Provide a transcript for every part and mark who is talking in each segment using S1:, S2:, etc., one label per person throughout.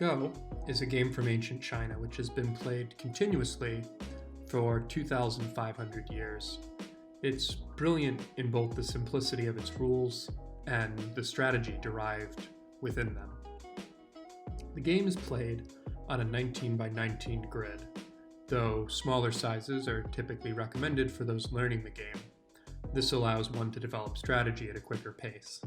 S1: Go is a game from ancient China which has been played continuously for 2,500 years. It's brilliant in both the simplicity of its rules and the strategy derived within them. The game is played on a 19 by 19 grid, though smaller sizes are typically recommended for those learning the game. This allows one to develop strategy at a quicker pace.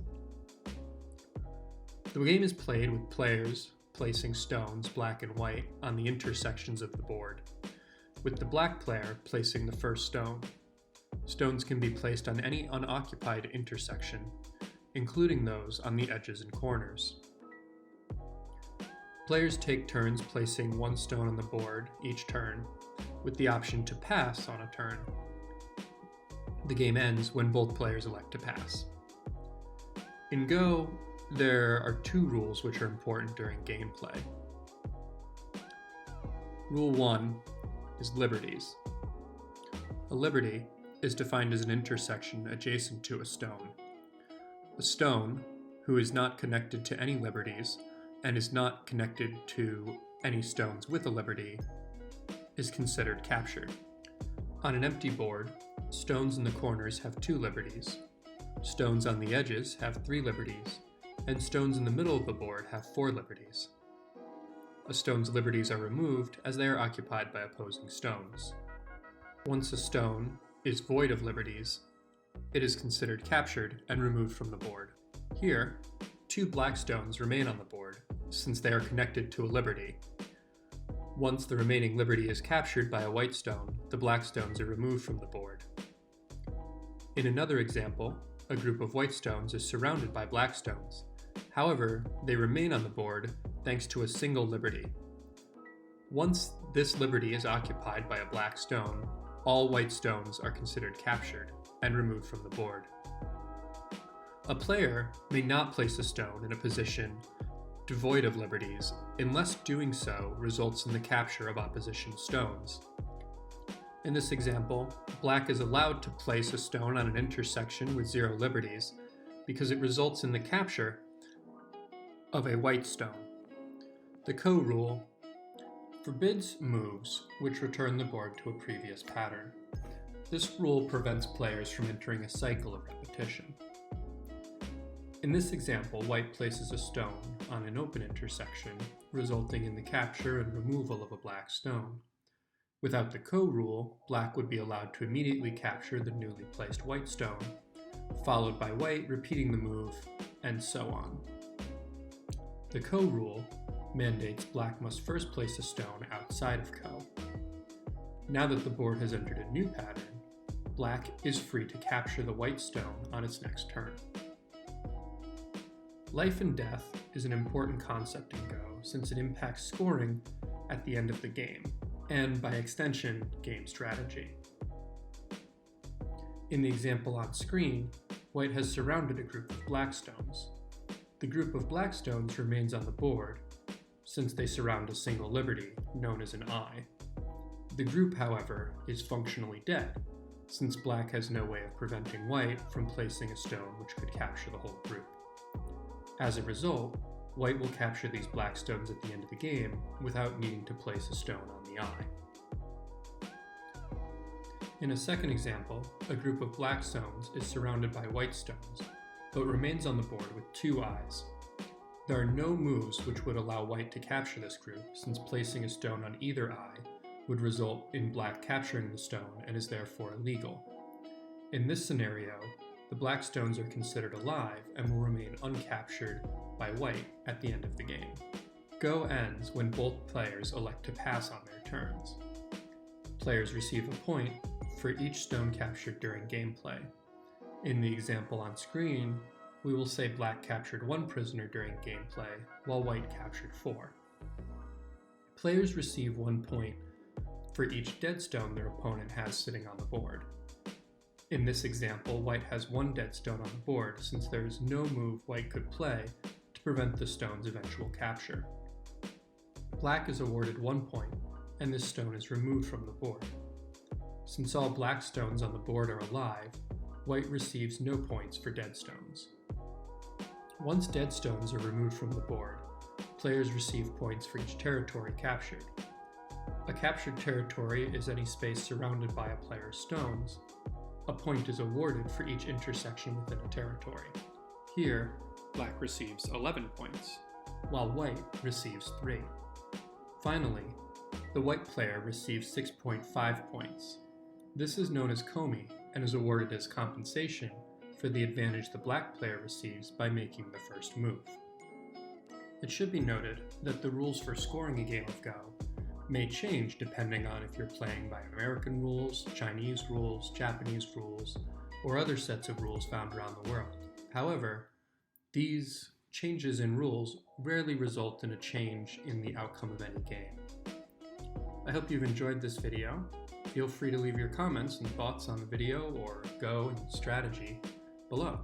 S1: The game is played with players placing stones, black and white, on the intersections of the board, with the black player placing the first stone. Stones can be placed on any unoccupied intersection, including those on the edges and corners. Players take turns placing one stone on the board each turn, with the option to pass on a turn. The game ends when both players elect to pass. In Go, there are two rules which are important during gameplay. Rule 1 is liberties. A liberty is defined as an intersection adjacent to a stone. A stone, who is not connected to any liberties and is not connected to any stones with a liberty, is considered captured. On an empty board, stones in the corners have 2 liberties, stones on the edges have 3 liberties, and stones in the middle of the board have 4 liberties. A stone's liberties are removed as they are occupied by opposing stones. Once a stone is void of liberties, it is considered captured and removed from the board. Here, 2 black stones remain on the board, since they are connected to a liberty. Once the remaining liberty is captured by a white stone, the black stones are removed from the board. In another example, a group of white stones is surrounded by black stones. However, they remain on the board thanks to a single liberty. Once this liberty is occupied by a black stone, all white stones are considered captured and removed from the board. A player may not place a stone in a position devoid of liberties unless doing so results in the capture of opposition stones. In this example, black is allowed to place a stone on an intersection with 0 liberties because it results in the capture of a white stone. The Ko rule forbids moves which return the board to a previous pattern. This rule prevents players from entering a cycle of repetition. In this example, white places a stone on an open intersection, resulting in the capture and removal of a black stone. Without the Ko rule, black would be allowed to immediately capture the newly placed white stone, followed by white repeating the move, and so on. The Ko rule mandates black must first place a stone outside of Ko. Now that the board has entered a new pattern, black is free to capture the white stone on its next turn. Life and death is an important concept in Go since it impacts scoring at the end of the game, and by extension, game strategy. In the example on screen, white has surrounded a group of black stones. The group of black stones remains on the board, since they surround a single liberty, known as an eye. The group, however, is functionally dead, since black has no way of preventing white from placing a stone which could capture the whole group. As a result, white will capture these black stones at the end of the game without needing to place a stone on the eye. In a second example, a group of black stones is surrounded by white stones, but remains on the board with 2 eyes. There are no moves which would allow white to capture this group, since placing a stone on either eye would result in black capturing the stone and is therefore illegal. In this scenario, the black stones are considered alive and will remain uncaptured by white at the end of the game. Go ends when both players elect to pass on their turns. Players receive a point for each stone captured during gameplay. In the example on screen, we will say black captured 1 prisoner during gameplay, while white captured 4. Players receive 1 point for each dead stone their opponent has sitting on the board. In this example, white has 1 dead stone on the board since there is no move white could play to prevent the stone's eventual capture. Black is awarded 1 point, and this stone is removed from the board. Since all black stones on the board are alive, white receives no points for dead stones. Once dead stones are removed from the board, Players receive points for each territory captured. A captured territory is any space surrounded by a player's stones. A point is awarded for each intersection within a territory. Here, Black receives 11 points, while White receives 3. Finally, the White player receives 6.5 points. This is known as Komi and is awarded as compensation for the advantage the Black player receives by making the first move. It should be noted that the rules for scoring a game of Go may change depending on if you're playing by American rules, Chinese rules, Japanese rules, or other sets of rules found around the world. However, these changes in rules rarely result in a change in the outcome of any game. I hope you've enjoyed this video. Feel free to leave your comments and thoughts on the video or Go and strategy below.